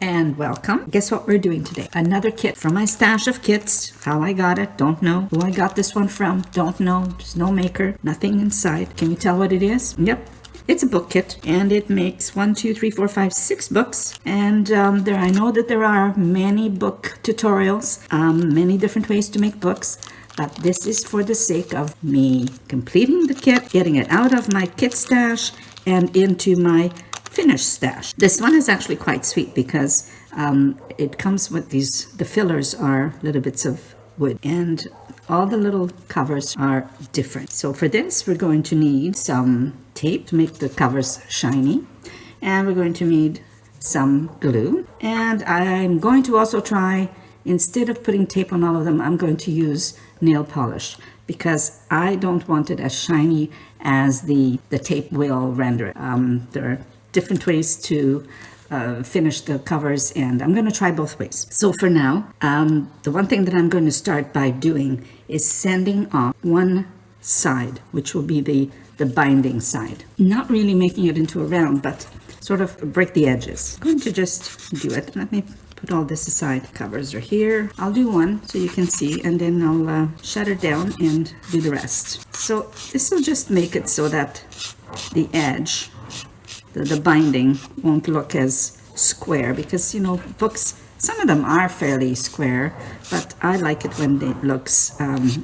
And welcome. Guess what we're doing today? Another kit from my stash of kits. How I got it, don't know. Who I got this one from, don't know. There's no maker, nothing inside. Can you tell what it is? Yep. It's a book kit, and it makes 1, 2, 3, 4, 5, 6 books. And I know that there are many book tutorials, many different ways to make books. But this is for the sake of me completing the kit, getting it out of my kit stash and into my finished stash. This one is actually quite sweet because it comes with the fillers are little bits of wood, and all the little covers are different. So for this, we're going to need some tape to make the covers shiny, and we're going to need some glue. And I'm going to also try, instead of putting tape on all of them, I'm going to use nail polish because I don't want it as shiny as the tape will render it. There are different ways to finish the covers, and I'm going to try both ways. So for now, the one thing that I'm going to start by doing is sanding off one side, which will be the binding side. Not really making it into a round, but sort of break the edges. I'm going to just do it. Let me put all this aside. Covers are here. I'll do one so you can see, and then I'll shut it down and do the rest. So this will just make it so that the edge, the binding, won't look as square, because books, some of them are fairly square, but I like it when it looks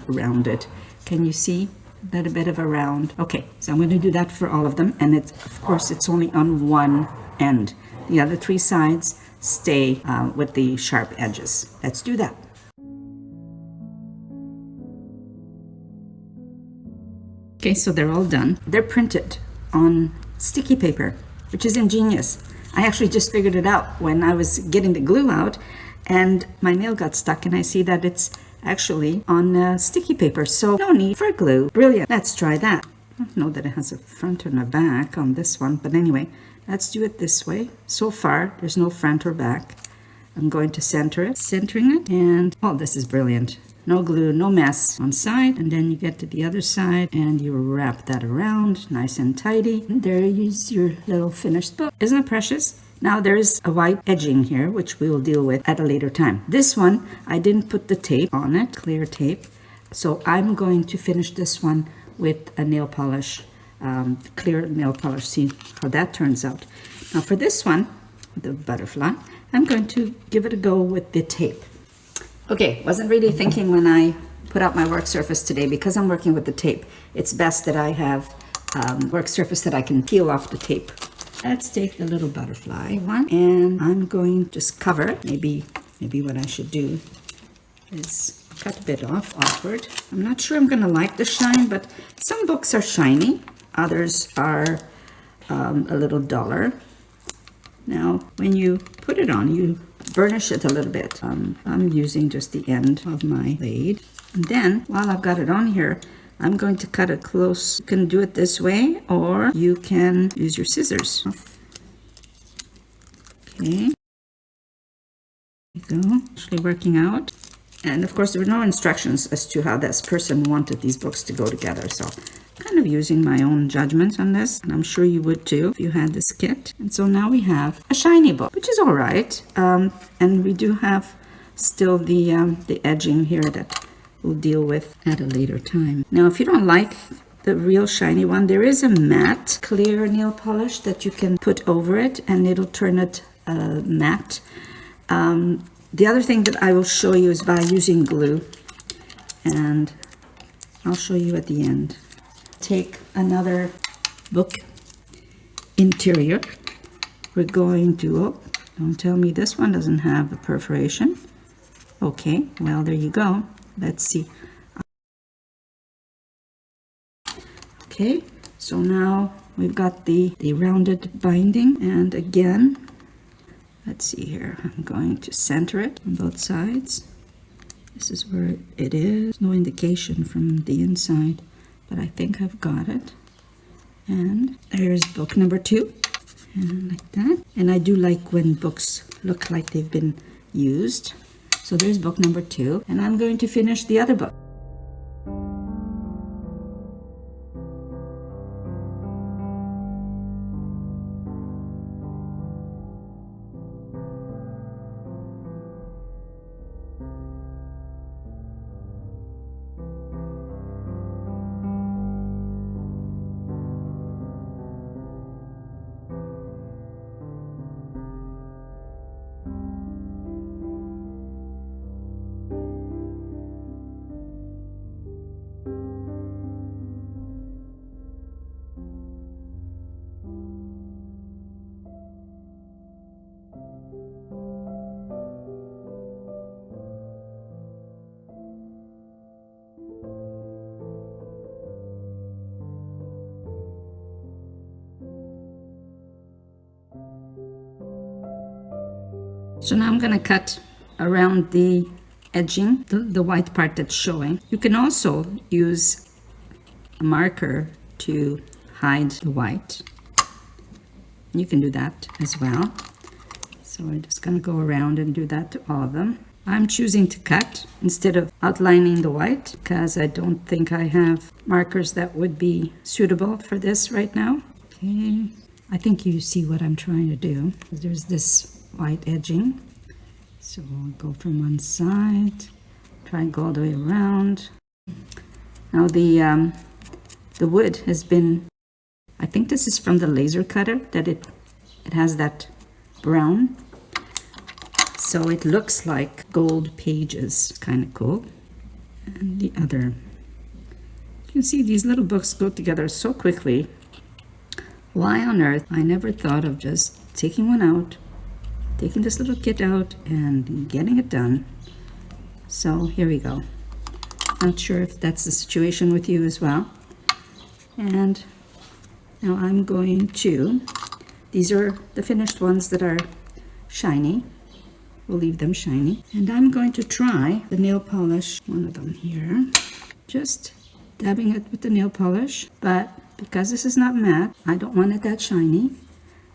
rounded. Can you see that a bit of a round? Okay, so I'm going to do that for all of them, and of course it's only on one end. The other 3 sides stay with the sharp edges. Let's do that. Okay, so they're all done. They're printed on sticky paper, which is ingenious. I actually just figured it out when I was getting the glue out, and my nail got stuck, and I see that it's actually on sticky paper, so no need for glue. Brilliant. Let's try that. I don't know that it has a front and a back on this one, but anyway, let's do it this way. So far, there's no front or back. I'm going to centering it, and oh, this is brilliant. No glue, no mess on side, and then you get to the other side and you wrap that around nice and tidy. And there is your little finished book. Isn't it precious? Now there's a white edging here, which we will deal with at a later time. This one, I didn't put the tape on it, clear tape. So I'm going to finish this one with a nail polish, clear nail polish. See how that turns out. Now for this one, the butterfly, I'm going to give it a go with the tape. Okay, wasn't really thinking when I put out my work surface today, because I'm working with the tape, it's best that I have work surface that I can peel off the tape. Let's take the little butterfly one, and I'm going to just cover it. Maybe what I should do is cut a bit off. Awkward. I'm not sure I'm going to like the shine, but some books are shiny, others are a little duller. Now, when you put it on, you burnish it a little bit. I'm using just the end of my blade. And then, while I've got it on here, I'm going to cut it close. You can do it this way, or you can use your scissors. Okay. There you go. Actually working out. And of course, there were no instructions as to how this person wanted these books to go together. So kind of using my own judgment on this, and I'm sure you would too if you had this kit. And so now we have a shiny book, which is all right, and we do have still the edging here that we'll deal with at a later time. Now if you don't like the real shiny one, there is a matte clear nail polish that you can put over it, and it'll turn it matte. The other thing that I will show you is by using glue, and I'll show you at the end. Take another book interior. We're going to, oh, don't tell me this one doesn't have a perforation. Okay, well, there you go. Let's see. Okay, so now we've got the rounded binding, and again, let's see here. I'm going to center it on both sides. This is where it is. No indication from the inside, but I think I've got it. And there's book number 2, and like that. And I do like when books look like they've been used. So there's book number 2, and I'm going to finish the other book. So now I'm going to cut around the edging, the white part that's showing. You can also use a marker to hide the white. You can do that as well. So we're just going to go around and do that to all of them. I'm choosing to cut instead of outlining the white because I don't think I have markers that would be suitable for this right now. Okay, I think you see what I'm trying to do. There's this white edging. So I'll go from one side, try and go all the way around. Now the wood has been, I think this is from the laser cutter, that it has that brown. So it looks like gold pages, kind of cool. And the other, you can see these little books go together so quickly. Why on earth I never thought of just taking one out, taking this little kit out and getting it done. So here we go. Not sure if that's the situation with you as well. And now I'm going to, these are the finished ones that are shiny. We'll leave them shiny. And I'm going to try the nail polish, one of them here. Just dabbing it with the nail polish. But because this is not matte, I don't want it that shiny.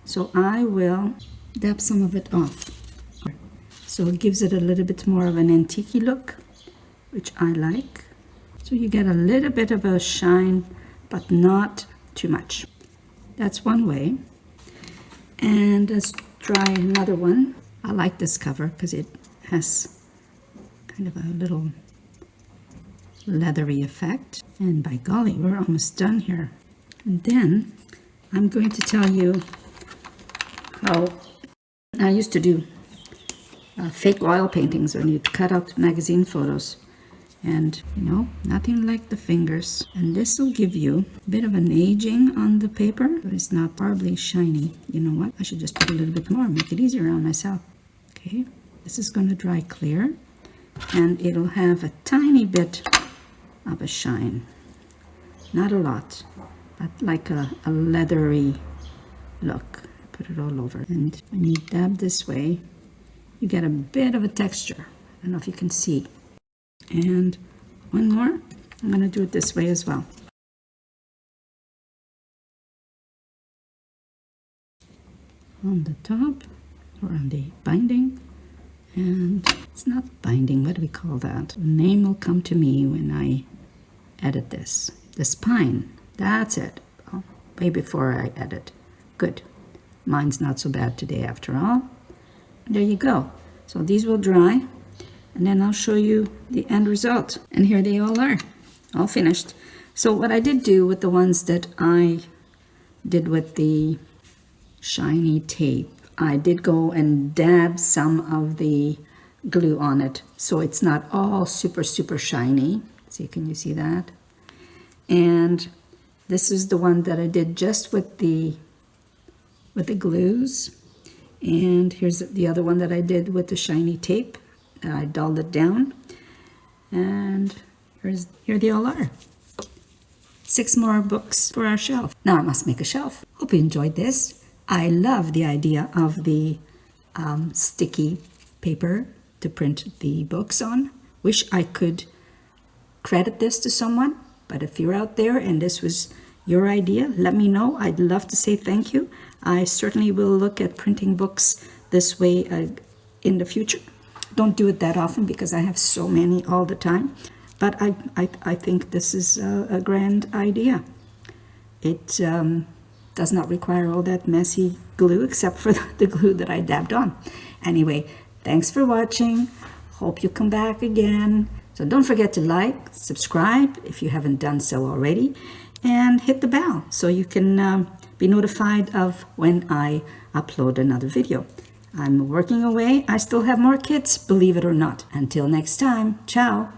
So I will dab some of it off. So it gives it a little bit more of an antique look, which I like. So you get a little bit of a shine, but not too much. That's one way. And let's try another one. I like this cover because it has kind of a little leathery effect. And by golly, we're almost done here. And then I'm going to tell you how I used to do fake oil paintings when you'd cut out magazine photos. And, you know, nothing like the fingers. And this will give you a bit of an aging on the paper, but it's not horribly shiny. You know what? I should just put a little bit more, make it easier on myself. Okay, this is going to dry clear, and it'll have a tiny bit of a shine. Not a lot, but like a leathery look. Put it all over. And when you dab this way, you get a bit of a texture. I don't know if you can see. And one more. I'm going to do it this way as well. On the top, or on the binding. And it's not binding, what do we call that? The name will come to me when I edit this. The spine, that's it. Oh, way before I edit. Good. Mine's not so bad today after all. There you go. So these will dry, and then I'll show you the end result. And here they all are, all finished. So what I did do with the ones that I did with the shiny tape, I did go and dab some of the glue on it, so it's not all super shiny. See, can you see that? And this is the one that I did just with the glues. And here's the other one that I did with the shiny tape. I dulled it down. And here they all are. 6 more books for our shelf. Now I must make a shelf. Hope you enjoyed this. I love the idea of the sticky paper to print the books on. Wish I could credit this to someone, but if you're out there and this was your idea, let me know. I'd love to say thank you. I certainly will look at printing books this way in the future. Don't do it that often because I have so many all the time, but I think this is a grand idea. It does not require all that messy glue except for the glue that I dabbed on. Anyway, thanks for watching. Hope you come back again. So don't forget to like, subscribe if you haven't done so already, and hit the bell so you can be notified of when I upload another video. I'm working away. I still have more kits, believe it or not. Until next time, ciao.